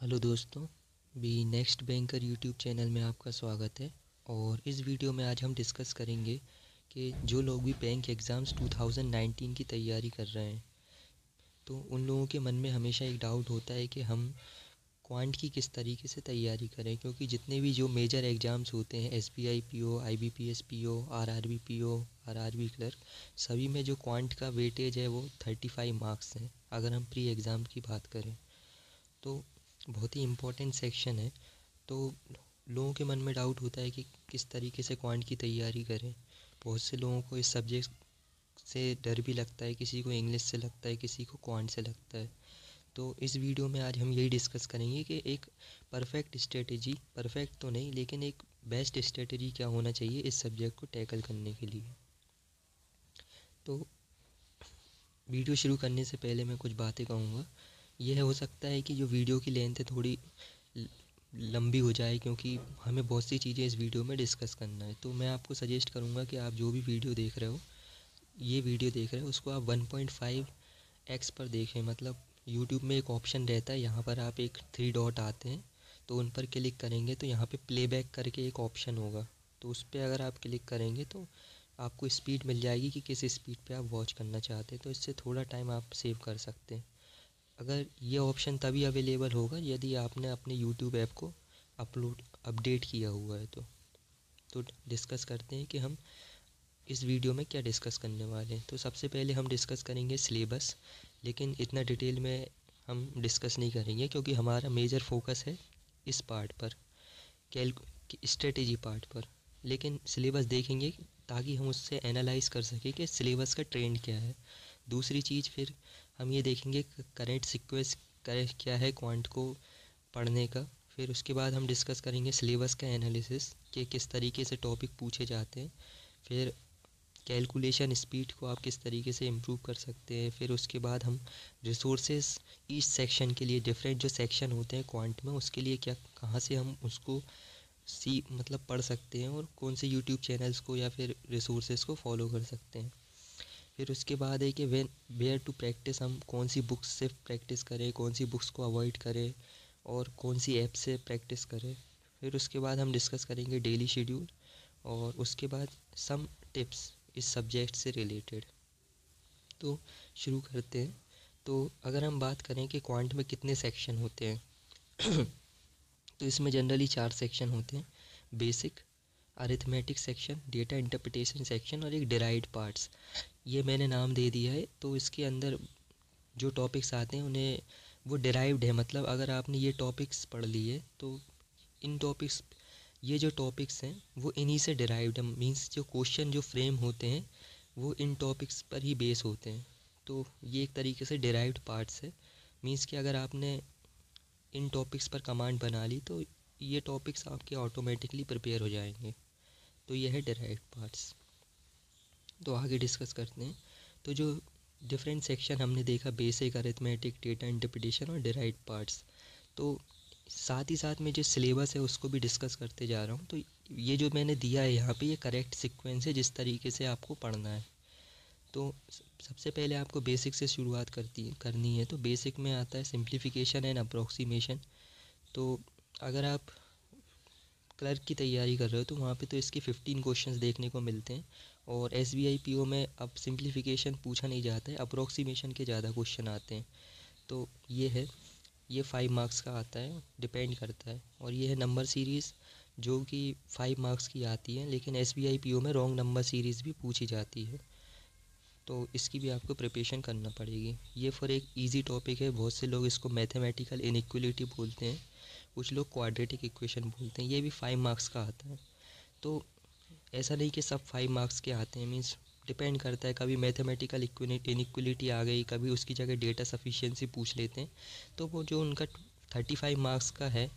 Hello दोस्तों, be next banker YouTube channel में आपका स्वागत है। और इस वीडियो में आज हम डिस्कस करेंगे कि जो लोग भी बैंक एग्ज़ाम्स 2019 की तैयारी कर रहे हैं, तो उन लोगों के मन में हमेशा एक डाउट होता है कि हम क्वांट की किस तरीके से तैयारी करें। क्योंकि जितने भी जो मेजर एग्ज़ाम्स होते हैं, SBI PO, IBPS PO, RRB PO, RRB clerk, सभी में जो क्वांट का वेटेज है वो 35 मार्क्स हैं अगर हम प्री एग्ज़ाम की बात करें तो। बहुत ही इम्पोर्टेंट सेक्शन है। तो लोगों के मन में डाउट होता है कि किस तरीके से क्वांट की तैयारी करें। बहुत से लोगों को इस सब्जेक्ट से डर भी लगता है, किसी को इंग्लिश से लगता है, किसी को क्वांट से लगता है। तो इस वीडियो में आज हम यही डिस्कस करेंगे कि एक परफेक्ट स्ट्रेटजी, परफेक्ट तो नहीं लेकिन एक बेस्ट स्ट्रेटजी क्या होना चाहिए इस सब्जेक्ट को टैकल करने के लिए। तो वीडियो शुरू करने से पहले मैं कुछ बातें कहूँगा। यह हो सकता है कि जो वीडियो की लेंथ है थोड़ी लंबी हो जाए, क्योंकि हमें बहुत सी चीज़ें इस वीडियो में डिस्कस करना है। तो मैं आपको सजेस्ट करूँगा कि आप जो भी वीडियो देख रहे हो, ये वीडियो देख रहे हो, उसको आप 1.5x पर देखें। मतलब यूट्यूब में एक ऑप्शन रहता है, यहाँ पर आप एक 3 डॉट आते हैं तो उन पर क्लिक करेंगे तो यहाँ पे प्लेबैक करके एक ऑप्शन होगा। तो उस पर अगर आप क्लिक करेंगे तो आपको स्पीड मिल जाएगी कि किस स्पीड पे आप वॉच करना चाहते हैं। तो इससे थोड़ा टाइम आप सेव कर सकते हैं। अगर ये ऑप्शन तभी अवेलेबल होगा यदि आपने अपने यूट्यूब ऐप को अपडेट किया हुआ है। तो डिस्कस करते हैं कि हम इस वीडियो में क्या डिस्कस करने वाले हैं। तो सबसे पहले हम डिस्कस करेंगे सिलेबस, लेकिन इतना डिटेल में हम डिस्कस नहीं करेंगे क्योंकि हमारा मेजर फोकस है इस पार्ट पर, स्ट्रेटेजी पार्ट पर। लेकिन सिलेबस देखेंगे ताकि हम उससे एनालाइज कर सकें कि सिलेबस का ट्रेंड क्या है। दूसरी चीज़ फिर हम ये देखेंगे करेंट सीक्वेंस क्या है क्वांट को पढ़ने का। फिर उसके बाद हम डिस्कस करेंगे सिलेबस का एनालिसिस कि किस तरीके से टॉपिक पूछे जाते हैं। फिर कैलकुलेशन स्पीड को आप किस तरीके से इम्प्रूव कर सकते हैं। फिर उसके बाद हम रिसोर्सेज ईच सेक्शन के लिए, डिफरेंट जो सेक्शन होते हैं क्वांट में, उसके लिए क्या, कहाँ से हम उसको मतलब पढ़ सकते हैं और कौन से यूट्यूब चैनल्स को या फिर रिसोर्सेज को फॉलो कर सकते हैं। फिर उसके बाद है कि वेयर टू प्रैक्टिस, हम कौन सी बुक्स से प्रैक्टिस करें, कौन सी बुक्स को अवॉइड करें और कौन सी ऐप से प्रैक्टिस करें। फिर उसके बाद हम डिस्कस करेंगे डेली शेड्यूल और उसके बाद सम टिप्स इस सब्जेक्ट से रिलेटेड। तो शुरू करते हैं। तो अगर हम बात करें कि क्वांट में कितने सेक्शन होते हैं तो इसमें जनरली 4 सेक्शन होते हैं। Basic, arithmetic section, data interpretation section और एक डिराइव्ड पार्ट्स। ये मैंने नाम दे दिया है। तो इसके अंदर जो टॉपिक्स आते हैं उन्हें वो डिराइव्ड है। मतलब अगर आपने ये टॉपिक्स पढ़ लिए तो इन टॉपिक्स, ये जो टॉपिक्स हैं वो इन्हीं से डिराइव्ड है। मींस जो क्वेश्चन जो फ्रेम होते हैं वो इन टॉपिक्स पर ही बेस होते हैं। तो ये एक तरीके से डिराइव्ड पार्ट्स है। मींस कि अगर आपने इन टॉपिक्स पर कमांड बना ली तो ये टॉपिक्स आपके ऑटोमेटिकली प्रिपेयर हो जाएंगे। तो ये है डिराइव्ड पार्ट्स। तो आगे डिस्कस करते हैं। तो जो डिफरेंट सेक्शन हमने देखा, बेसिक, अरिथमेटिक, डेटा इंटरप्रिटेशन और डिराइव्ड पार्ट्स। तो साथ ही साथ में जो सिलेबस है उसको भी डिस्कस करते जा रहा हूँ। तो ये जो मैंने दिया है यहाँ पे, ये करेक्ट सीक्वेंस है जिस तरीके से आपको पढ़ना है। तो सबसे पहले आपको बेसिक से शुरुआत करनी है। तो बेसिक में आता है सिंप्लीफिकेशन एंड अप्रोक्सीमेशन। तो अगर आप क्लर्क की तैयारी कर रहे हो तो वहाँ पे तो इसके 15 क्वेश्चंस देखने को मिलते हैं। और एसबीआई पीओ में अब सिंप्लीफिकेशन पूछा नहीं जाता है, अप्रोक्सीमेशन के ज़्यादा क्वेश्चन आते हैं। तो ये है, ये 5 मार्क्स का आता है, डिपेंड करता है। और ये है नंबर सीरीज़ जो कि 5 मार्क्स की आती है, लेकिन एसबीआई पीओ में रॉन्ग नंबर सीरीज़ भी पूछी जाती है। तो इसकी भी आपको प्रिपरेशन करना पड़ेगी। ये फॉर एक इजी टॉपिक है। बहुत से लोग इसको मैथमेटिकल इनइक्वलिटी बोलते हैं, कुछ लोग क्वाड्रेटिक इक्वेशन बोलते हैं। ये भी 5 मार्क्स का आता है। तो ऐसा नहीं कि सब 5 मार्क्स के आते हैं, मीन्स डिपेंड करता है। कभी मैथमेटिकल इनइक्वलिटी आ गई, कभी उसकी जगह डेटा सफिशिएंसी पूछ लेते हैं। तो वो जो उनका 35 मार्क्स का है,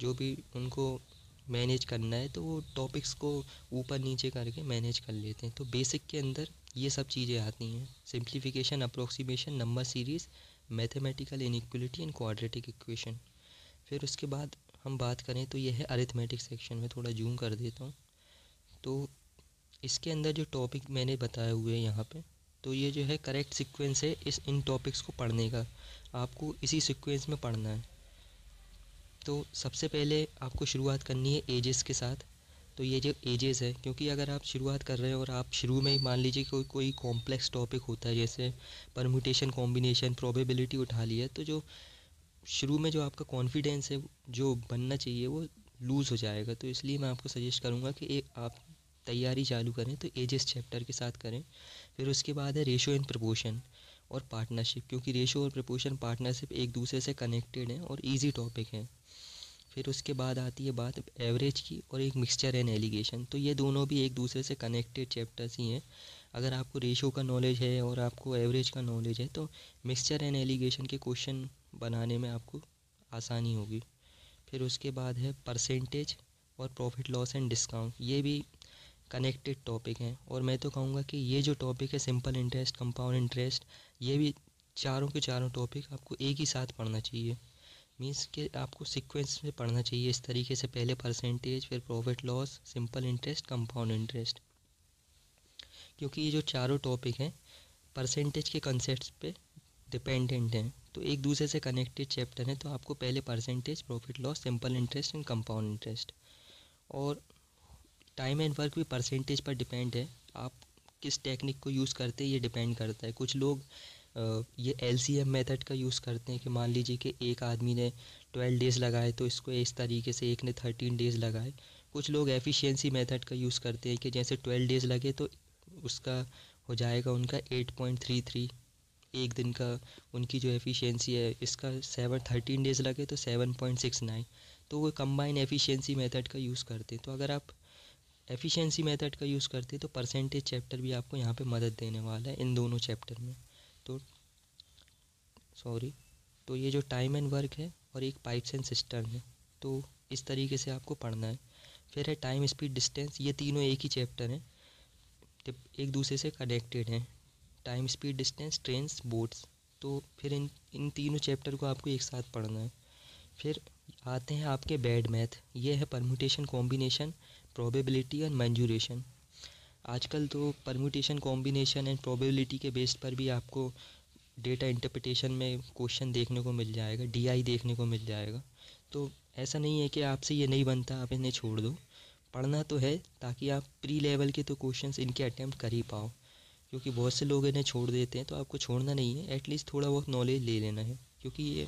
जो भी उनको मैनेज करना है, तो वो टॉपिक्स को ऊपर नीचे करके मैनेज कर लेते हैं। तो बेसिक के अंदर ये सब चीज़ें आती हैं, simplification, approximation, number series, mathematical inequality and quadratic equation. फिर उसके बाद हम बात करें तो ये है अरिथमेटिक सेक्शन में, थोड़ा जूम कर देता हूँ। तो इसके अंदर जो टॉपिक मैंने बताए हुए हैं यहाँ पे, तो ये जो है करेक्ट सीक्वेंस है इन टॉपिक्स को पढ़ने का। आपको इसी सीक्वेंस में पढ़ना है। तो सबसे पहले आपको शुरुआत करनी है एजेस के साथ। तो ये जो एजेस है, क्योंकि अगर आप शुरुआत कर रहे हैं और आप शुरू में ही मान लीजिए कोई कॉम्प्लेक्स टॉपिक होता है जैसे परम्यूटेशन कॉम्बिनेशन प्रोबेबिलिटी उठा लिया, तो जो शुरू में जो आपका कॉन्फिडेंस है जो बनना चाहिए वो लूज़ हो जाएगा। तो इसलिए मैं आपको सजेस्ट करूँगा कि एक आप तैयारी चालू करें तो एजेस चैप्टर के साथ करें। फिर उसके बाद है रेशो एंड प्रपोर्शन और पार्टनरशिप, क्योंकि रेशो और प्रपोर्शन पार्टनरशिप एक दूसरे से कनेक्टेड हैं और इजी टॉपिक हैं। फिर उसके बाद आती है बात एवरेज की और एक मिक्सचर एंड एलिगेशन। तो ये दोनों भी एक दूसरे से कनेक्टेड चैप्टर्स ही हैं। अगर आपको रेशो का नॉलेज है और आपको एवरेज का नॉलेज है तो मिक्सचर एंड एलिगेशन के क्वेश्चन बनाने में आपको आसानी होगी। फिर उसके बाद है परसेंटेज और प्रॉफिट लॉस एंड डिस्काउंट, ये भी कनेक्टेड टॉपिक हैं। और मैं तो कहूँगा कि ये जो टॉपिक है सिंपल इंटरेस्ट कंपाउंड इंटरेस्ट, ये भी चारों के चारों टॉपिक आपको एक ही साथ पढ़ना चाहिए। मीन्स कि आपको सीक्वेंस में पढ़ना चाहिए इस तरीके से, पहले परसेंटेज फिर profit loss simple interest compound interest, क्योंकि ये जो चारों टॉपिक हैं परसेंटेज के कंसेप्ट पे डिपेंडेंट हैं। तो एक दूसरे से कनेक्टेड चैप्टर हैं। तो आपको पहले percentage profit loss simple interest and compound interest, और टाइम एंड वर्क भी परसेंटेज पर डिपेंड है। आप किस टेक्निक को यूज़ करते हैं ये डिपेंड करता है। कुछ लोग ये LCM मेथड का यूज़ करते हैं कि मान लीजिए कि एक आदमी ने 12 डेज़ लगाए तो इसको इस तरीके से एक ने 13 डेज़ लगाए। कुछ लोग एफिशिएंसी मेथड का यूज़ करते हैं कि जैसे 12 डेज़ लगे तो उसका हो जाएगा उनका 8.33 एक दिन का। उनकी जो एफिशिएंसी है इसका 13 डेज़ लगे तो 7.69। तो वो कंबाइन एफिशिएंसी मेथड का यूज़ करते हैं। तो अगर आप एफिशिएंसी मेथड का यूज़ करते हैं तो परसेंटेज चैप्टर भी आपको यहाँ पे मदद देने वाला है इन दोनों चैप्टर में। तो तो ये जो टाइम एंड वर्क है और एक पाइप्स एंड सिस्टम है, तो इस तरीके से आपको पढ़ना है। फिर है टाइम स्पीड डिस्टेंस, ये तीनों एक ही चैप्टर हैं, एक दूसरे से कनेक्टेड हैं। Time speed distance trains boats, तो फिर इन इन तीनों चैप्टर को आपको एक साथ पढ़ना है। फिर आते हैं आपके बैड मैथ, ये है परम्यूटेशन कॉम्बिनेशन प्रोबेबिलिटी एंड मेंजुरेशन। आजकल तो परम्यूटेशन कॉम्बिनेशन एंड प्रोबेबिलिटी के बेस पर भी आपको डेटा इंटरप्रिटेशन में क्वेश्चन देखने को मिल जाएगा, DI देखने को मिल जाएगा। तो ऐसा नहीं है कि आपसे ये नहीं बनता आप इन्हें छोड़ दो, पढ़ना तो है ताकि आप प्री लेवल के तो क्वेश्चंस इनके अटैम्प्ट कर ही पाओ। क्योंकि बहुत से लोग इन्हें छोड़ देते हैं, तो आपको छोड़ना नहीं है, एटलीस्ट थोड़ा बहुत नॉलेज ले लेना है। क्योंकि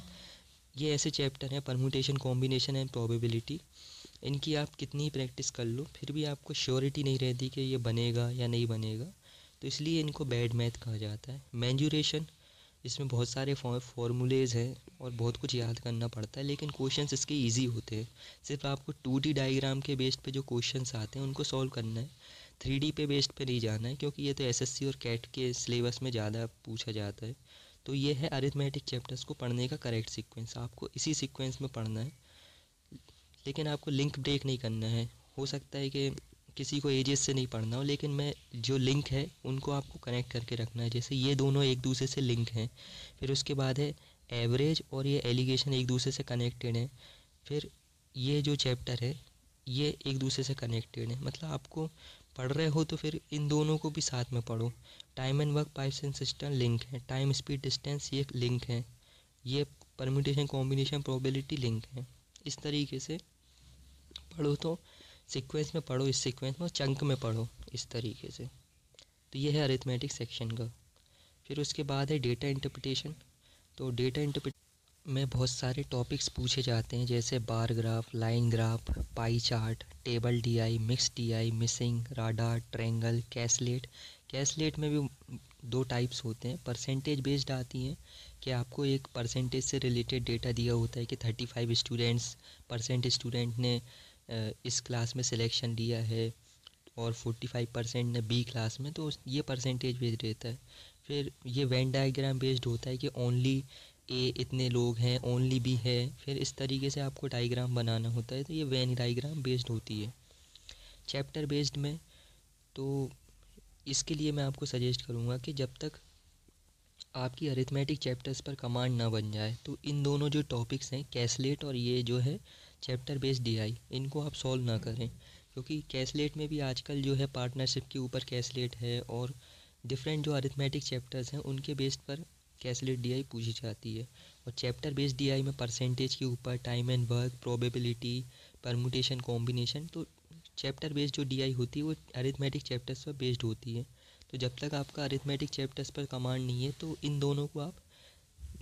ये ऐसे चैप्टर हैं परम्यूटेशन कॉम्बिनेशन एंड प्रोबेबिलिटी, इनकी आप कितनी प्रैक्टिस कर लो फिर भी आपको श्योरिटी नहीं रहती कि ये बनेगा या नहीं बनेगा। तो इसलिए इनको बैड मैथ कहा जाता है। मेंजुरेशन, इसमें बहुत सारे फॉर्मूलेज़ हैं और बहुत कुछ याद करना पड़ता है, लेकिन क्वेश्चंस इसके इजी होते हैं। सिर्फ आपको 2D डायग्राम के बेस्ड पे जो क्वेश्चंस आते हैं उनको सॉल्व करना है, 3D पे बेस्ड पे नहीं जाना है, क्योंकि ये तो SSC और कैट के सिलेबस में ज़्यादा पूछा जाता है। तो ये है अरिथमेटिक चैप्टर्स को पढ़ने का करेक्ट सीक्वेंस, आपको इसी सीक्वेंस में पढ़ना है। लेकिन आपको लिंक ब्रेक नहीं करना है। हो सकता है कि किसी को एजेस से नहीं पढ़ना हो, लेकिन मैं जो लिंक है उनको आपको कनेक्ट करके रखना है, जैसे ये दोनों एक दूसरे से लिंक हैं। फिर उसके बाद है एवरेज और ये एलिगेशन एक दूसरे से कनेक्टेड हैं। फिर ये जो चैप्टर है ये एक दूसरे से कनेक्टेड है, मतलब आपको पढ़ रहे हो तो फिर इन दोनों को भी साथ में पढ़ो। Time and work pipes and system link है, टाइम स्पीड डिस्टेंस ये लिंक है, ये परम्यूटेशन कॉम्बिनेशन प्रोबेबिलिटी लिंक है। इस तरीके से पढ़ो तो सीक्वेंस में पढ़ो, इस सीक्वेंस में चंक में पढ़ो इस तरीके से। तो ये है अरिथमेटिक सेक्शन का। फिर उसके बाद है डेटा इंटरप्रिटेशन। तो डेटा इंटरप्रिट में बहुत सारे टॉपिक्स पूछे जाते हैं, जैसे bar graph, line graph, pie chart, table DI, mix DI, missing, radar, triangle, caselet. Caselet में भी दो टाइप्स होते हैं, परसेंटेज बेस्ड आती हैं कि आपको एक परसेंटेज से रिलेटेड डेटा दिया होता है कि 35 स्टूडेंट ने इस क्लास में सिलेक्शन लिया है और 45% ने B क्लास में, तो ये परसेंटेज बेस्ड रहता है। फिर ये वेन डायग्राम बेस्ड होता है कि ओनली A इतने लोग हैं, ओनली B है, फिर इस तरीके से आपको डायग्राम बनाना होता है। तो ये वेन डायग्राम बेस्ड होती है। चैप्टर बेस्ड में तो इसके लिए मैं आपको सजेस्ट करूँगा कि जब तक आपकी अरिथमेटिक चैप्टर्स पर कमांड ना बन जाए तो इन दोनों जो टॉपिक्स हैं कैसलेट और ये जो है चैप्टर बेस्ड DI, इनको आप सॉल्व ना करें। क्योंकि कैसलेट में भी आजकल जो है पार्टनरशिप के ऊपर कैसलेट है और डिफरेंट जो अरिथमेटिक चैप्टर्स हैं उनके बेस्ड पर कैसलेट DI पूछी जाती है। और चैप्टर बेस्ड डीआई में परसेंटेज के ऊपर time and work, probability, permutation, combination. तो चैप्टर बेस्ड जो डीआई होती है वो अरिथमेटिक चैप्टर्स पर बेस्ड होती है। तो जब तक आपका अरिथमेटिक चैप्टर्स पर कमांड नहीं है तो इन दोनों को आप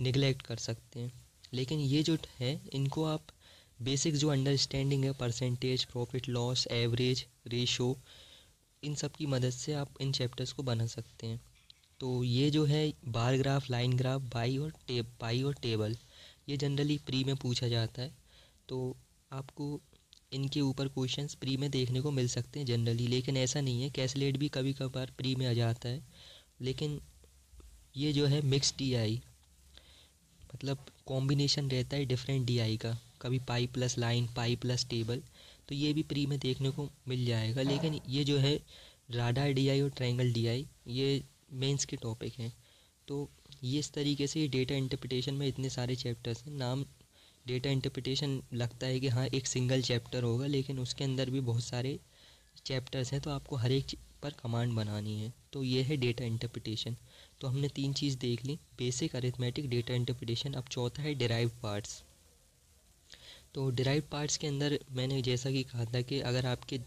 निगलेक्ट कर सकते हैं। लेकिन ये जो है इनको आप बेसिक जो अंडरस्टैंडिंग है, percentage, profit loss, average, ratio, इन सब की मदद से आप इन चैप्टर्स को बना सकते हैं। तो ये जो है बार ग्राफ, लाइन ग्राफ, पाई और टेबल, ये जनरली प्री में पूछा जाता है। तो आपको इनके ऊपर क्वेश्चंस प्री में देखने को मिल सकते हैं जनरली, लेकिन ऐसा नहीं है। कैसलेट भी कभी कभार प्री में आ जाता है। लेकिन ये जो है मिक्स डीआई, मतलब कॉम्बिनेशन रहता है डिफरेंट डीआई का, कभी pi plus line, pi plus table, तो ये भी प्री में देखने को मिल जाएगा। लेकिन ये जो है राडार डीआई और ट्रायंगल डीआई, ये मेंस के टॉपिक हैं। तो ये इस तरीके से डेटा इंटरप्रिटेशन में इतने सारे चैप्टर्स हैं। नाम डेटा इंटरप्रिटेशन लगता है कि हाँ एक सिंगल चैप्टर होगा, लेकिन उसके अंदर भी बहुत सारे चैप्टर्स हैं। तो आपको हर एक पर कमांड बनानी है। तो ये है डेटा इंटरप्रिटेशन। तो हमने 3 चीज़ देख ली, बेसिक, अरिथमेटिक, डेटा इंटरप्रिटेशन। अब चौथा है डिराइव्ड पार्ट्स। तो डिराइव्ड पार्ट्स के अंदर मैंने जैसा कि कहा था कि अगर आपके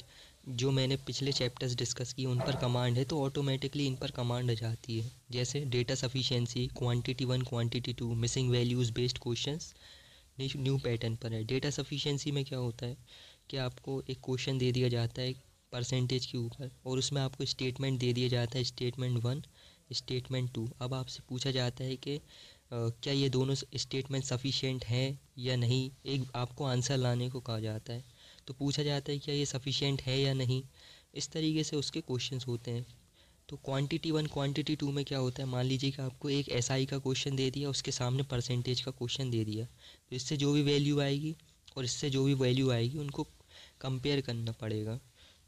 जो मैंने पिछले चैप्टर्स डिस्कस किए उन पर कमांड है तो ऑटोमेटिकली इन पर कमांड आ जाती है। जैसे data sufficiency, quantity 1, quantity 2, missing values based questions new pattern पर है। डेटा सफिशिएंसी में क्या होता है कि आपको एक क्वेश्चन दे दिया जाता है परसेंटेज के ऊपर, और उसमें आपको स्टेटमेंट दे दिया जाता है, स्टेटमेंट 1, स्टेटमेंट 2। अब आपसे पूछा जाता है कि क्या ये दोनों स्टेटमेंट सफिशिएंट हैं या नहीं। एक आपको आंसर लाने को कहा जाता है, तो पूछा जाता है क्या ये सफिशिएंट है या नहीं। इस तरीके से उसके क्वेश्चंस होते हैं। तो क्वांटिटी 1, क्वांटिटी 2 में क्या होता है, मान लीजिए कि आपको एक एसआई का क्वेश्चन दे दिया, उसके सामने परसेंटेज का क्वेश्चन दे दिया, तो इससे जो भी वैल्यू आएगी और इससे जो भी वैल्यू आएगी उनको कंपेयर करना पड़ेगा।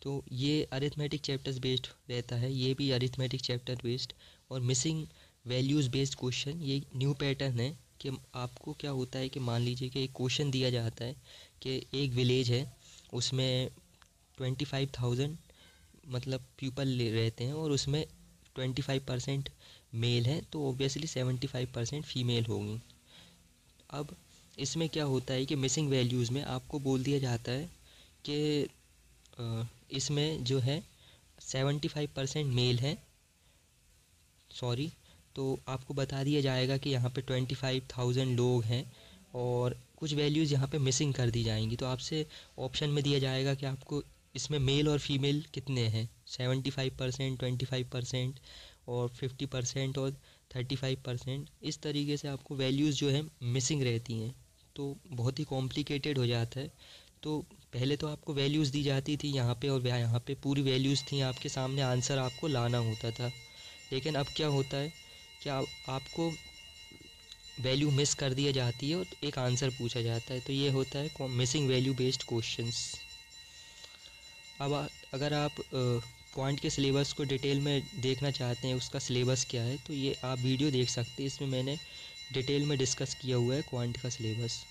तो ये अरिथमेटिक चैप्टर्स बेस्ड रहता है, ये भी अरिथमेटिक चैप्टर बेस्ड। और मिसिंग वैल्यूज़ बेस्ड क्वेश्चन, ये न्यू पैटर्न है कि आपको क्या होता है कि मान लीजिए कि एक क्वेश्चन दिया जाता है कि एक विलेज है, उसमें 25,000 मतलब पीपल रहते हैं और उसमें 25% मेल है, तो ऑब्वियसली 75% फीमेल होंगी। अब इसमें क्या होता है कि मिसिंग वैल्यूज़ में आपको बोल दिया जाता है कि इसमें जो है 75% मेल है, सॉरी, तो आपको बता दिया जाएगा कि यहाँ पे 25,000 लोग हैं और कुछ वैल्यूज़ यहाँ पे मिसिंग कर दी जाएंगी। तो आपसे ऑप्शन में दिया जाएगा कि आपको इसमें मेल और फीमेल कितने हैं, 75%, 25% और 50% और 35%। इस तरीके से आपको वैल्यूज़ जो है मिसिंग रहती हैं। तो बहुत ही कॉम्प्लिकेटेड हो जाता है। तो पहले तो आपको वैल्यूज़ दी जाती थी यहाँ पे और यहाँ पे पूरी वैल्यूज़ थी आपके सामने, आंसर आपको लाना होता था। लेकिन अब क्या होता है कि आपको वैल्यू मिस कर दिया जाती है और एक आंसर पूछा जाता है। तो ये होता है मिसिंग वैल्यू बेस्ड क्वेश्चंस। अब अगर आप क्वांट के सिलेबस को डिटेल में देखना चाहते हैं, उसका सिलेबस क्या है, तो ये आप वीडियो देख सकते हैं। इसमें मैंने डिटेल में डिस्कस किया हुआ है क्वांट का सिलेबस।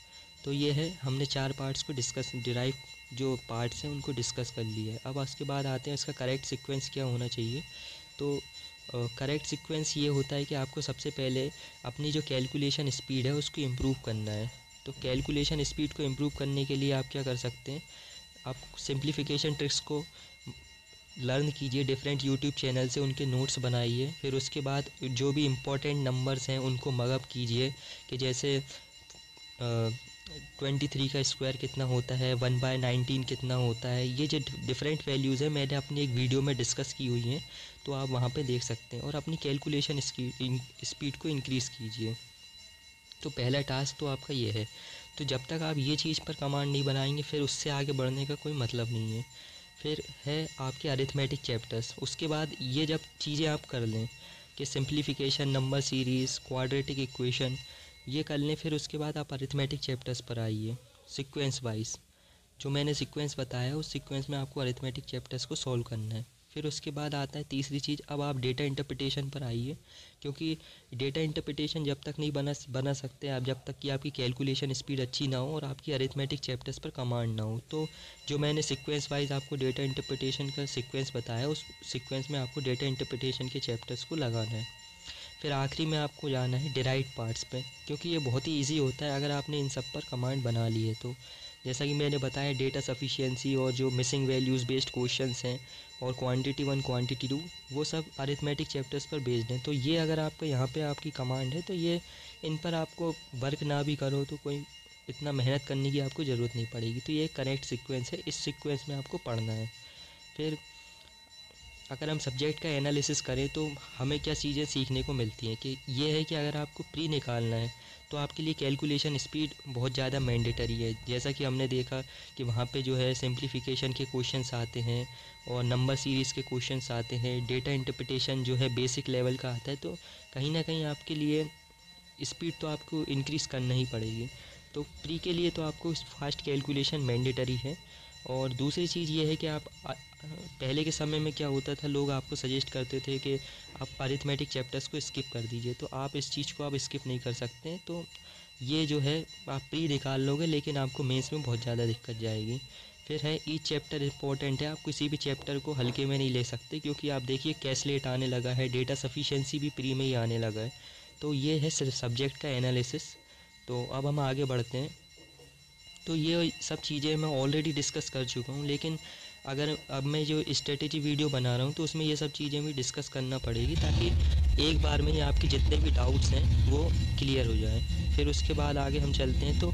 तो ये है, हमने 4 पार्ट्स को डिस्कस, डिराइव जो पार्ट्स हैं उनको डिस्कस कर लिया है। अब उसके बाद आते हैं इसका करेक्ट सीक्वेंस क्या होना चाहिए। तो करेक्ट सीक्वेंस ये होता है कि आपको सबसे पहले अपनी जो कैलकुलेशन स्पीड है उसको इम्प्रूव करना है। तो कैलकुलेशन स्पीड को इम्प्रूव करने के लिए आप क्या कर सकते हैं, आप सिंप्लीफिकेशन ट्रिक्स को लर्न कीजिए डिफरेंट यूट्यूब चैनल से, उनके नोट्स बनाइए। फिर उसके बाद जो भी इम्पोर्टेंट नंबर्स हैं उनको मगअप कीजिए कि जैसे 23 का स्क्वायर कितना होता है, 1/19 कितना होता है। ये जो डिफरेंट वैल्यूज़ है मैंने अपनी एक वीडियो में डिस्कस की हुई हैं, तो आप वहाँ पे देख सकते हैं। और अपनी कैलकुलेशन स्पीड को इंक्रीज़ कीजिए। तो पहला टास्क तो आपका ये है। तो जब तक आप ये चीज़ पर कमांड नहीं बनाएंगे फिर उससे आगे बढ़ने का कोई मतलब नहीं है। फिर है आपके अरिथमेटिक चैप्टर्स। उसके बाद ये जब चीज़ें आप कर लें कि simplification, number series, quadratic equation, ये कर लें, फिर उसके बाद आप अरिथमेटिक चैप्टर्स पर आइए सीक्वेंस वाइज। जो मैंने सीक्वेंस बताया उस सीक्वेंस में आपको अरिथमेटिक चैप्टर्स को सॉल्व करना है। फिर उसके बाद आता है तीसरी चीज़, अब आप डेटा इंटरप्रिटेशन पर आइए। क्योंकि डेटा इंटरप्रिटेशन जब तक नहीं बना सकते आप, जब तक कि आपकी कैलकुलेशन स्पीड अच्छी ना हो और आपकी अरिथमेटिक चैप्टर्स पर कमांड ना हो। तो जो मैंने सीक्वेंस वाइज आपको डेटा इंटरप्रिटेशन का सीक्वेंस बताया, उस सीक्वेंस में आपको डेटा इंटरप्रिटेशन के चैप्टर्स को लगाना है। फिर आखिरी में आपको जाना है डिराइव्ड पार्ट्स पे, क्योंकि ये बहुत ही इजी होता है अगर आपने इन सब पर कमांड बना ली है। तो जैसा कि मैंने बताया, डेटा सफिशिएंसी और जो मिसिंग वैल्यूज़ बेस्ड क्वेश्चंस हैं और क्वांटिटी 1 क्वांटिटी 2, वो सब अरिथमेटिक चैप्टर्स पर बेस्ड हैं। तो ये अगर आपका यहाँ पे आपकी कमांड है तो ये इन पर आपको वर्क ना भी करो तो कोई इतना मेहनत करने की आपको ज़रूरत नहीं पड़ेगी। तो ये एक करेक्ट सीक्वेंस है, इस सीक्वेंस में आपको पढ़ना है। फिर अगर हम सब्जेक्ट का एनालिसिस करें तो हमें क्या चीज़ें सीखने को मिलती हैं कि ये है कि अगर आपको प्री निकालना है तो आपके लिए कैलकुलेशन स्पीड बहुत ज़्यादा मैंडेटरी है। जैसा कि हमने देखा कि वहाँ पे जो है सिंप्लीफिकेशन के क्वेश्चंस आते हैं और नंबर सीरीज़ के क्वेश्चंस आते हैं, डेटा इंटरप्रिटेशन जो है बेसिक लेवल का आता है। तो कहीं ना कहीं आपके लिए स्पीड तो आपको इंक्रीज़ करना ही पड़ेगी। तो प्री के लिए तो आपको फास्ट कैलकुलेशन मैंडेटरी है। और दूसरी चीज़ ये है कि आप पहले के समय में क्या होता था, लोग आपको सजेस्ट करते थे कि आप अरिथमेटिक चैप्टर्स को स्किप कर दीजिए, तो आप इस चीज़ को आप स्किप नहीं कर सकते। तो ये जो है आप प्री निकाल लोगे, लेकिन आपको मेंस में बहुत ज़्यादा दिक्कत जाएगी। फिर है ईच चैप्टर इंपॉर्टेंट है, आप किसी भी चैप्टर को हल्के में नहीं ले सकते, क्योंकि आप देखिए कैसलेट आने लगा है, डेटा सफिशिएंसी भी प्री में ही आने लगा है। तो ये है सब्जेक्ट का एनालिसिस। तो अब हम आगे बढ़ते हैं। तो ये सब चीज़ें मैं ऑलरेडी डिस्कस कर चुका हूँ, लेकिन अगर अब मैं जो स्ट्रेटेजी वीडियो बना रहा हूँ तो उसमें ये सब चीज़ें भी डिस्कस करना पड़ेगी, ताकि एक बार में ही आपके जितने भी डाउट्स हैं वो क्लियर हो जाएं। फिर उसके बाद आगे हम चलते हैं। तो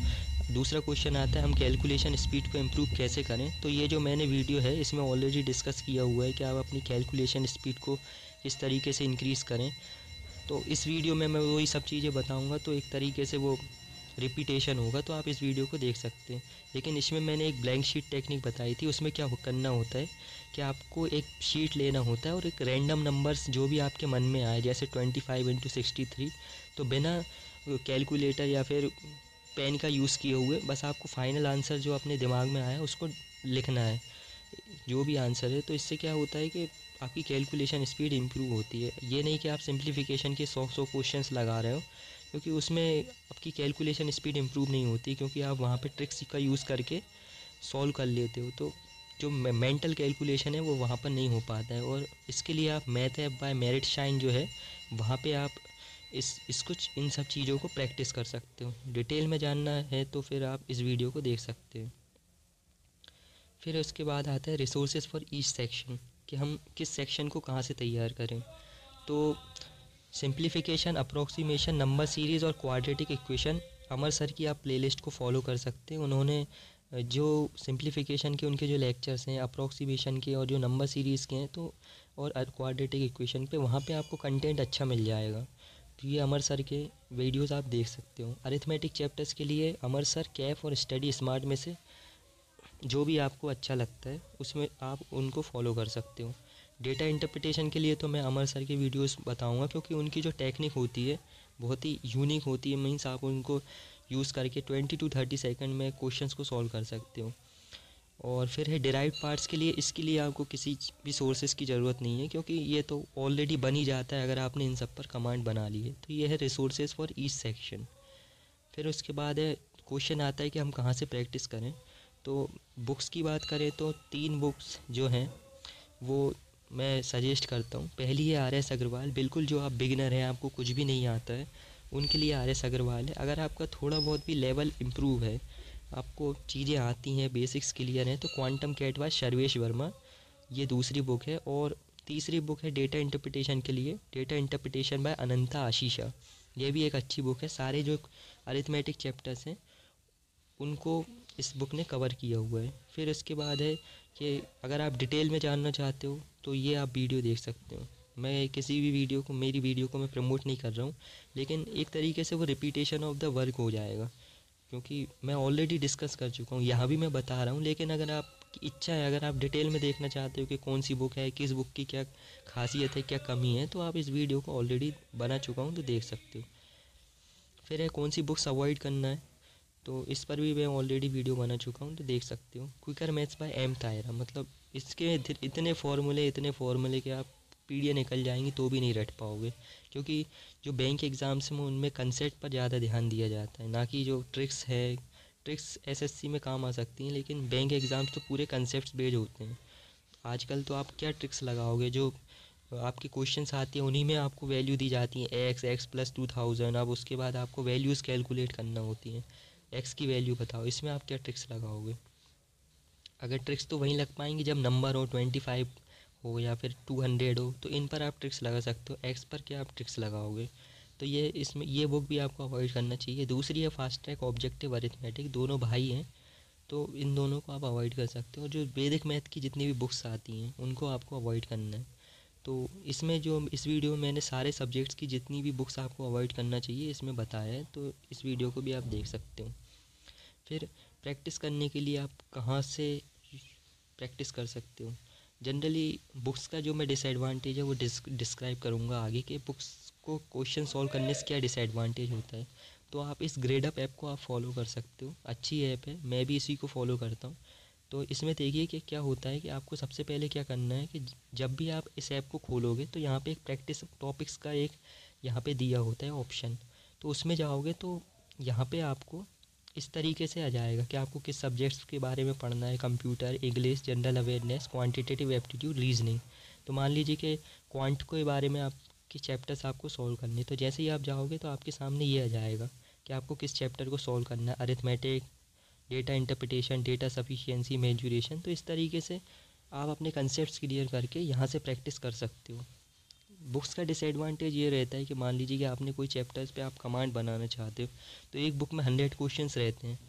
दूसरा क्वेश्चन आता है, हम कैलकुलेशन स्पीड को इम्प्रूव कैसे करें। तो ये जो मैंने वीडियो है इसमें ऑलरेडी डिस्कस किया हुआ है कि आप अपनी कैलकुलेशन स्पीड को किस तरीके से इंक्रीज़ करें। तो इस वीडियो में मैं वही सब चीज़ें बताऊंगा, तो एक तरीके से वो रिपीटेशन होगा, तो आप इस वीडियो को देख सकते हैं। लेकिन इसमें मैंने एक ब्लैंक शीट टेक्निक बताई थी, उसमें क्या करना होता है कि आपको एक शीट लेना होता है और एक रैंडम नंबर्स जो भी आपके मन में आए, जैसे 25 × 63, तो बिना कैलकुलेटर या फिर पेन का यूज़ किए हुए बस आपको फाइनल आंसर जो अपने दिमाग में आया उसको लिखना है, जो भी आंसर है। तो इससे क्या होता है कि आपकी कैलकुलेशन स्पीड इम्प्रूव होती है। ये नहीं कि आप सिंप्लीफिकेशन के 100 क्वेश्चंस लगा रहे हो, क्योंकि उसमें आपकी कैलकुलेशन स्पीड इम्प्रूव नहीं होती, क्योंकि आप वहाँ पे ट्रिक्स का यूज़ करके सॉल्व कर लेते हो। तो जो मेंटल कैलकुलेशन है वो वहाँ पर नहीं हो पाता है। और इसके लिए आप math app by merit shine जो है वहाँ पे आप इसको इन सब चीज़ों को प्रैक्टिस कर सकते हो। डिटेल में जानना है तो फिर आप इस वीडियो को देख सकते हो। फिर उसके बाद आता है रिसोर्सेज फॉर ईच सेक्शन, कि हम किस सेक्शन को कहाँ से तैयार करें। तो सिंप्लीफिकेशन, अप्रोक्सीमेशन, नंबर सीरीज़ और क्वाड्रेटिक इक्वेशन, अमर सर की आप प्लेलिस्ट को फॉलो कर सकते हैं। उन्होंने जो सिंप्लीफिकेशन के उनके जो लेक्चर्स हैं, अप्रोक्सीमेशन के और जो नंबर सीरीज़ के हैं, तो और क्वाड्रेटिक इक्वेशन पे वहाँ पे आपको कंटेंट अच्छा मिल जाएगा। तो ये अमर सर के वीडियोस आप देख सकते हो। अरिथमेटिक चैप्टर्स के लिए अमर सर, कैफ और स्टडी स्मार्ट में से जो भी आपको अच्छा लगता है उसमें आप उनको फॉलो कर सकते हो। डेटा इंटरप्रिटेशन के लिए तो मैं अमर सर के वीडियोस बताऊंगा, क्योंकि उनकी जो टेक्निक होती है बहुत ही यूनिक होती है। मीन्स आप उनको यूज़ करके 20 to 30 सेकंड में क्वेश्चंस को सॉल्व कर सकते हो। और फिर है डिराइव्ड पार्ट्स के लिए, इसके लिए आपको किसी भी सोर्सेज की ज़रूरत नहीं है, क्योंकि ये तो ऑलरेडी बन ही जाता है अगर आपने इन सब पर कमांड बना ली है। तो ये है रिसोर्सेज फॉर ईच सेक्शन। फिर उसके बाद है क्वेश्चन आता है कि हम कहाँ से प्रैक्टिस करें। तो बुक्स की बात करें तो 3 बुक्स जो हैं वो मैं सजेस्ट करता हूँ। पहली है RS अग्रवाल, बिल्कुल जो आप बिगिनर हैं, आपको कुछ भी नहीं आता है, उनके लिए RS अग्रवाल है। अगर आपका थोड़ा बहुत भी लेवल इम्प्रूव है, आपको चीज़ें आती हैं, बेसिक्स क्लियर हैं, तो quantum CAT by Sarvesh Verma, ये दूसरी बुक है। और तीसरी बुक है डेटा इंटरप्रिटेशन के लिए, डेटा इंटरप्रिटेशन बाय अनंता आशीषा, ये भी एक अच्छी बुक है। सारे जो अरिथमेटिक चैप्टर्स हैं उनको इस बुक ने कवर किया हुआ है। फिर इसके बाद है कि अगर आप डिटेल में जानना चाहते हो तो ये आप वीडियो देख सकते हो। मैं किसी भी वीडियो को, मेरी वीडियो को मैं प्रमोट नहीं कर रहा हूँ, लेकिन एक तरीके से वो रिपीटेशन ऑफ द वर्क हो जाएगा, क्योंकि मैं ऑलरेडी डिस्कस कर चुका हूँ, यहाँ भी मैं बता रहा हूँ। लेकिन अगर आपकी इच्छा है, अगर आप डिटेल में देखना चाहते हो कि कौन सी बुक है, किस बुक की क्या खासियत है, क्या कमी है, तो आप इस वीडियो को ऑलरेडी बना चुका हूँ तो देख सकते हो। फिर है कौन सी बुक्स अवॉइड करना है, तो इस पर भी मैं ऑलरेडी वीडियो बना चुका हूँ तो देख सकते हो। क्विकर मैथ्स बाय एम तायरा, मतलब इसके इतने फार्मूले कि आप पीढ़ियाँ निकल जाएंगी तो भी नहीं रट पाओगे, क्योंकि जो बैंक एग्ज़ाम्स में उनमें कंसेप्ट पर ज़्यादा ध्यान दिया जाता है, ना कि जो ट्रिक्स है। ट्रिक्स SSC में काम आ सकती हैं, लेकिन बैंक एग्ज़ाम्स तो पूरे कंसेप्ट बेस्ड होते हैं। आजकल तो आप क्या ट्रिक्स लगाओगे, जो आपके क्वेश्चंस आते हैं, उन्हीं में आपको वैल्यू दी जाती है एक्स प्लस 2000। अब उसके बाद आपको वैल्यूज़ कैलकुलेट करना होती हैं, एक्स की वैल्यू बताओ। इसमें आप क्या ट्रिक्स लगाओगे? अगर ट्रिक्स तो वहीं लग पाएंगी जब नंबर हो 25 हो या फिर 200 हो, तो इन पर आप ट्रिक्स लगा सकते हो। एक्स पर क्या आप ट्रिक्स लगाओगे? तो ये इसमें ये बुक भी आपको अवॉइड करना चाहिए। दूसरी है फास्ट ट्रैक ऑब्जेक्टिव अरिथमेटिक, दोनों भाई हैं, तो इन दोनों को आप अवॉइड कर सकते हो। जो वैदिक मैथ की जितनी भी बुक्स आती हैं उनको आपको अवॉइड करना है। तो इसमें जो इस वीडियो में मैंने सारे सब्जेक्ट्स की जितनी भी बुक्स आपको अवॉइड करना चाहिए इसमें बताया है, तो इस वीडियो को भी आप देख सकते हो। फिर प्रैक्टिस करने के लिए आप कहाँ से प्रैक्टिस कर सकते हो? जनरली बुक्स का जो मैं डिसएडवांटेज है वो डिस्क्राइब करूँगा आगे, कि बुक्स को क्वेश्चन सॉल्व करने से क्या डिसएडवांटेज होता है। तो आप इस ग्रेडअप ऐप को आप फॉलो कर सकते हो, अच्छी ऐप है, मैं भी इसी को फॉलो करता हूँ। तो इसमें देखिए कि क्या होता है कि आपको सबसे पहले क्या करना है कि जब भी आप इस ऐप को खोलोगे तो यहाँ पे एक प्रैक्टिस टॉपिक्स का एक यहाँ पे दिया होता है ऑप्शन। तो उसमें जाओगे तो यहाँ पे आपको इस तरीके से आ जाएगा कि आपको किस सब्जेक्ट्स के बारे में पढ़ना है: computer, English, general awareness, quantitative aptitude, reasoning. तो मान लीजिए कि क्वांट के बारे में आपके चैप्टर्स आपको सॉल्व करने, तो जैसे ही आप जाओगे तो आपके सामने ये आ जाएगा कि आपको किस चैप्टर को सॉल्व करना है: arithmetic, data interpretation, data sufficiency, mensuration. तो इस तरीके से आप अपने कंसेप्ट क्लियर करके यहाँ से प्रैक्टिस कर सकते हो। बुक्स का डिसएडवांटेज ये रहता है कि मान लीजिए कि आपने कोई चैप्टर्स पे आप कमांड बनाना चाहते हो, तो एक बुक में 100 क्वेश्चंस रहते हैं।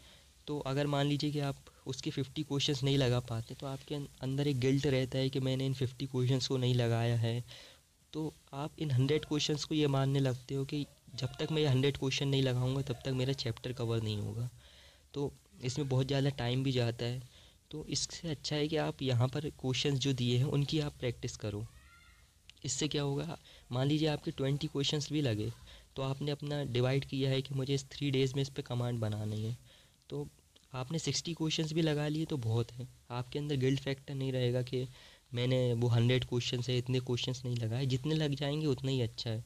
तो अगर मान लीजिए कि आप उसके 50 क्वेश्चंस नहीं लगा पाते, तो आपके अंदर एक गिल्ट रहता है कि मैंने इन 50 क्वेश्चंस को नहीं लगाया है। तो आप इन 100 क्वेश्चंस को ये मानने लगते हो कि जब तक मैं ये 100 क्वेश्चन नहीं लगाऊंगा तब तक मेरा चैप्टर कवर नहीं होगा। तो इसमें बहुत ज़्यादा टाइम भी जाता है। तो इससे अच्छा है कि आप यहाँ पर क्वेश्चंस जो दिए हैं उनकी आप प्रैक्टिस करो। इससे क्या होगा, मान लीजिए आपके 20 क्वेश्चंस भी लगे, तो आपने अपना डिवाइड किया है कि मुझे इस 3 डेज़ में इस पे कमांड बनानी है, तो आपने 60 क्वेश्चंस भी लगा लिए तो बहुत है। आपके अंदर गिल्ट फैक्टर नहीं रहेगा कि मैंने वो 100 क्वेश्चन है इतने क्वेश्चंस नहीं लगाए, जितने लग जाएंगे उतना ही अच्छा है।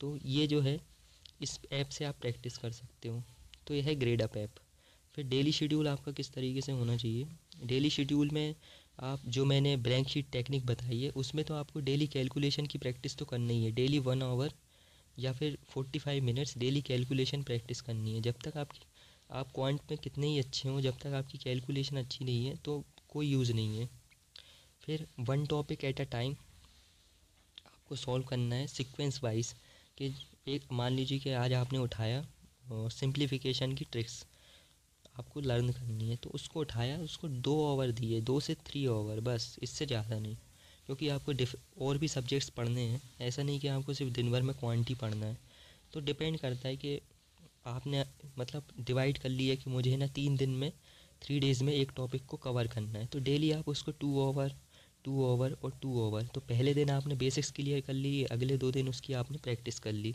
तो ये जो है इस ऐप से आप प्रैक्टिस कर सकते हो। तो यह है ग्रेडअप ऐप। फिर डेली शेड्यूल आपका किस तरीके से होना चाहिए? डेली शेड्यूल में आप जो मैंने ब्लैंक शीट टेक्निक बताई है उसमें तो आपको डेली कैलकुलेशन की प्रैक्टिस तो करनी ही है। डेली 1 आवर या फिर 45 मिनट्स डेली कैलकुलेशन प्रैक्टिस करनी है। जब तक आप क्वांट में कितने ही अच्छे हों, जब तक आपकी कैलकुलेशन अच्छी नहीं है तो कोई यूज़ नहीं है। फिर one topic at a time आपको सॉल्व करना है सीक्वेंस वाइज। कि एक मान लीजिए कि आज आपने उठाया सिंप्लीफिकेशन की ट्रिक्स आपको लर्न करनी है, तो उसको उठाया, उसको 2 आवर दिए, 2 से 3 आवर बस, इससे ज़्यादा नहीं। क्योंकि आपको और भी सब्जेक्ट्स पढ़ने हैं, ऐसा नहीं कि आपको सिर्फ दिन भर में क्वांटिटी पढ़ना है। तो डिपेंड करता है कि आपने मतलब डिवाइड कर लिया कि मुझे ना 3 दिन में 3 डेज़ में एक टॉपिक को कवर करना है, तो डेली आप उसको 2 आवर 2 आवर और 2 आवर। तो पहले दिन आपने बेसिक्स क्लियर कर ली, अगले 2 दिन उसकी आपने प्रैक्टिस कर ली।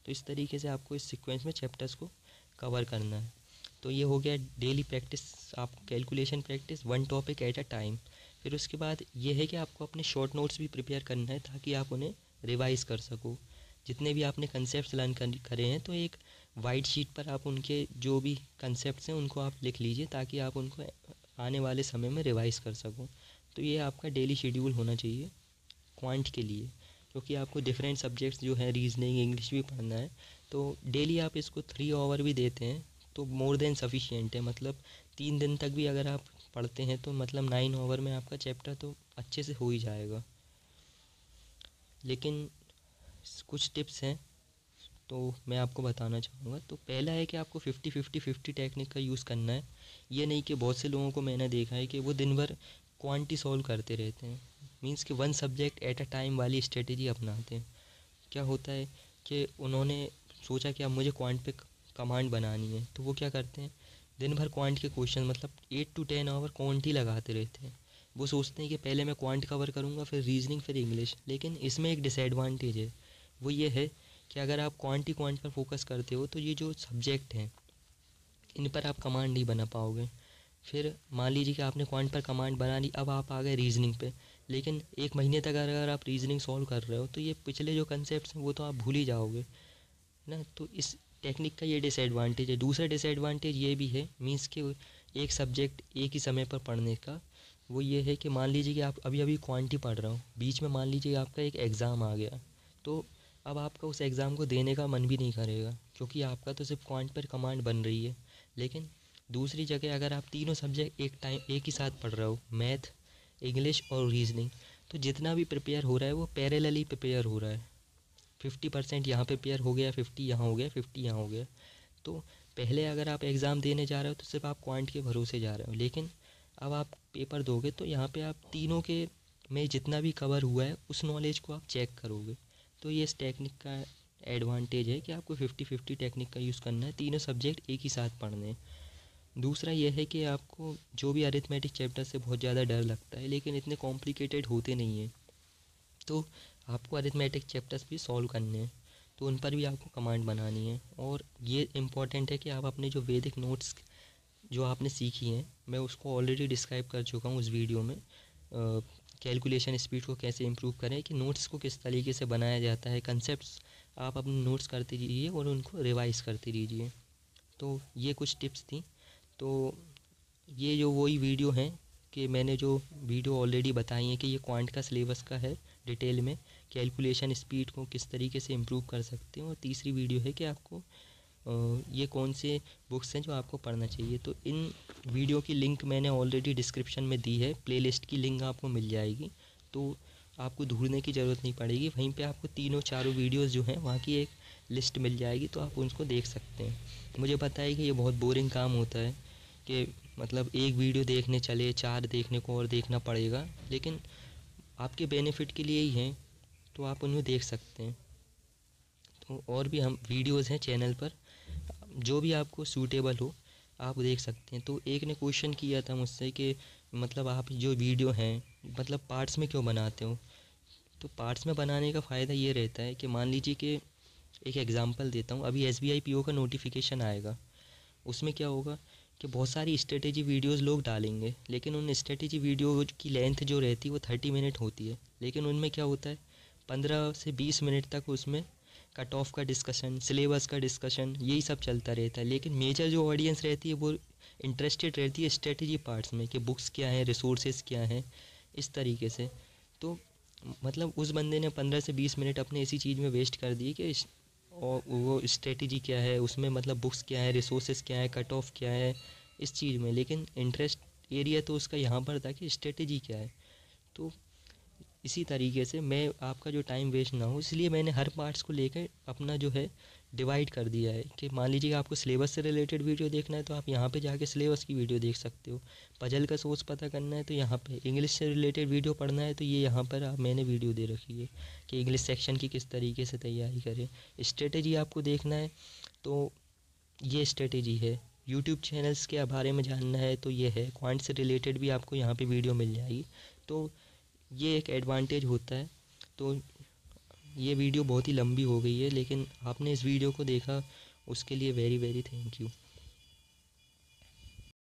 तो इस तरीके से आपको इस सीक्वेंस में चैप्टर्स को कवर करना है। तो ये हो गया डेली प्रैक्टिस, आप calculation practice, one topic at a time. फिर उसके बाद ये है कि आपको अपने शॉर्ट नोट्स भी प्रिपेयर करना है ताकि आप उन्हें रिवाइज़ कर सको। जितने भी आपने कंसेप्ट लर्न करे हैं तो एक वाइट शीट पर आप उनके जो भी कंसेप्ट्स हैं उनको आप लिख लीजिए ताकि आप उनको आने वाले समय में रिवाइज़ कर सको। तो ये आपका डेली शेड्यूल होना चाहिए क्वांट के लिए, क्योंकि आपको डिफरेंट सब्जेक्ट्स जो है रीजनिंग, इंग्लिश भी पढ़ना है। तो डेली आप इसको 3 आवर भी देते हैं तो मोर देन सफिशिएंट है। मतलब 3 दिन तक भी अगर आप पढ़ते हैं तो मतलब 9 आवर में आपका चैप्टर तो अच्छे से हो ही जाएगा। लेकिन कुछ टिप्स हैं तो मैं आपको बताना चाहूँगा। तो पहला है कि आपको 50-50-50 टेक्निक का यूज़ करना है। ये नहीं कि बहुत से लोगों को मैंने देखा है कि वो दिन भर क्वांटिटी सॉल्व करते रहते हैं, मींस कि one subject at a time वाली स्ट्रेटेजी अपनाते हैं। क्या होता है कि उन्होंने सोचा कि अब मुझे क्वांट पे कमांड बनानी है, तो वो क्या करते हैं, दिन भर क्वांट के क्वेश्चन मतलब 8 to 10 आवर क्वांट ही लगाते रहते हैं। वो सोचते हैं कि पहले मैं क्वांट कवर करूँगा, फिर रीजनिंग, फिर इंग्लिश। लेकिन इसमें एक डिसएडवांटेज है, वो ये है कि अगर आप क्वांट पर फोकस करते हो तो ये जो सब्जेक्ट हैं इन पर आप कमांड नहीं बना पाओगे। फिर मान लीजिए कि आपने क्वांट पर कमांड बना ली, अब आप आ गए रीजनिंग पे, लेकिन 1 महीने तक अगर आप रीजनिंग सॉल्व कर रहे हो तो ये पिछले जो कंसेप्ट हैं वो तो आप भूल ही जाओगे ना। तो इस टेक्निक का ये डिसएडवांटेज है। दूसरा डिसएडवांटेज ये भी है, मीन्स कि एक सब्जेक्ट एक ही समय पर पढ़ने का, वो ये है कि मान लीजिए कि आप अभी अभी क्वांटी पढ़ रहा हो, बीच में मान लीजिए आपका एक एग्ज़ाम आ गया, तो अब आपका उस एग्ज़ाम को देने का मन भी नहीं करेगा, क्योंकि आपका तो सिर्फ क्वांट पर कमांड बन रही है। लेकिन दूसरी जगह अगर आप तीनों सब्जेक्ट एक ही साथ पढ़ रहे हो, मैथ, इंग्लिश और रीजनिंग, तो जितना भी प्रिपेयर हो रहा है वो पैरेलली प्रिपेयर हो रहा है। 50% यहाँ प्रिपेयर हो गया, 50 यहाँ हो गया, 50 यहाँ हो गया। तो पहले अगर आप एग्ज़ाम देने जा रहे हो तो सिर्फ आप क्वांट के भरोसे जा रहे हो, लेकिन अब आप पेपर दोगे तो यहाँ पे आप तीनों के में जितना भी कवर हुआ है उस नॉलेज को आप चेक करोगे। तो ये इस टेक्निक का एडवांटेज है कि आपको 50-50 टेक्निक का यूज़ करना है, तीनों सब्जेक्ट एक ही साथ पढ़ने हैं। दूसरा यह है कि आपको जो भी अरिथमेटिक चैप्टर से बहुत ज़्यादा डर लगता है, लेकिन इतने कॉम्प्लिकेटेड होते नहीं हैं, तो आपको अरिथमेटिक चैप्टर्स भी सॉल्व करने हैं, तो उन पर भी आपको कमांड बनानी है। और ये इम्पॉर्टेंट है कि आप अपने जो वैदिक नोट्स जो आपने सीखी हैं, मैं उसको ऑलरेडी डिस्क्राइब कर चुका हूँ उस वीडियो में, कैलकुलेशन स्पीड को कैसे इम्प्रूव करें, कि नोट्स को किस तरीके से बनाया जाता है, कंसेप्ट्स आप अपने नोट्स करते रहिए और उनको रिवाइज़ करते रहिए। तो ये कुछ टिप्स थी। तो ये जो वही वीडियो हैं कि मैंने जो वीडियो ऑलरेडी बताई है कि ये क्वांट का सिलेबस का है डिटेल में, कैलकुलेशन स्पीड को किस तरीके से इम्प्रूव कर सकते हैं। और तीसरी वीडियो है कि आपको ये कौन से बुक्स हैं जो आपको पढ़ना चाहिए। तो इन वीडियो की लिंक मैंने ऑलरेडी डिस्क्रिप्शन में दी है, प्लेलिस्ट की लिंक आपको मिल जाएगी, तो आपको ढूंढने की ज़रूरत नहीं पड़ेगी। वहीं पे आपको तीनों चारों वीडियोस जो हैं वहाँ की एक लिस्ट मिल जाएगी, तो आप उनको देख सकते हैं। मुझे पता है कि ये बहुत बोरिंग काम होता है कि मतलब एक वीडियो देखने चले, 4 देखने को और देखना पड़ेगा, लेकिन आपके बेनिफिट के लिए ही हैं, तो आप उन्हें देख सकते हैं। तो और भी हम वीडियोज़ हैं चैनल पर, जो भी आपको सूटेबल हो आप देख सकते हैं। तो एक ने क्वेश्चन किया था मुझसे कि मतलब आप जो वीडियो हैं मतलब पार्ट्स में क्यों बनाते हो। तो पार्ट्स में बनाने का फ़ायदा ये रहता है कि मान लीजिए कि एक एग्ज़ाम्पल देता हूँ, अभी SBI PO का नोटिफिकेशन आएगा, उसमें क्या होगा कि बहुत सारी स्ट्रेटेजी वीडियोस लोग डालेंगे, लेकिन उन स्ट्रेटेजी वीडियो की लेंथ जो रहती है वो 30 मिनट होती है, लेकिन उनमें क्या होता है 15 से 20 मिनट तक उसमें कट ऑफ का डिस्कशन, सिलेबस का डिस्कशन, यही सब चलता रहता है। लेकिन मेजर जो ऑडियंस रहती है वो इंटरेस्टेड रहती है स्ट्रेटेजी पार्ट्स में, कि बुक्स क्या हैं, रिसोर्सेज क्या हैं, इस तरीके से। तो मतलब उस बंदे ने 15 से 20 मिनट अपने इसी चीज़ में वेस्ट कर दिए कि और वो स्ट्रेटेजी क्या है उसमें, मतलब बुक्स क्या है, रिसोर्सेज क्या है, कट ऑफ क्या है, इस चीज़ में। लेकिन इंटरेस्ट एरिया तो उसका यहाँ पर था कि स्ट्रेटेजी क्या है। तो इसी तरीके से मैं आपका जो टाइम वेस्ट ना हो, इसलिए मैंने हर पार्ट्स को लेकर अपना जो है डिवाइड कर दिया है। कि मान लीजिए आपको सिलेबस से रिलेटेड वीडियो देखना है तो आप यहाँ पे जाके सिलेबस की वीडियो देख सकते हो, पजल का सोर्स पता करना है तो यहाँ पे, इंग्लिश से रिलेटेड वीडियो पढ़ना है तो ये यहाँ पर मैंने वीडियो दे रखी है कि इंग्लिश सेक्शन की किस तरीके से तैयारी करें। स्ट्रेटेजी आपको देखना है तो ये स्ट्रेटेजी है। यूट्यूब चैनल्स के बारे में जानना है तो ये है, क्वांट से रिलेटेड भी आपको यहाँ पे वीडियो मिल जाएगी। तो ये एक एडवांटेज होता है। तो ये वीडियो बहुत ही लंबी हो गई है, लेकिन आपने इस वीडियो को देखा उसके लिए वेरी वेरी थैंक यू।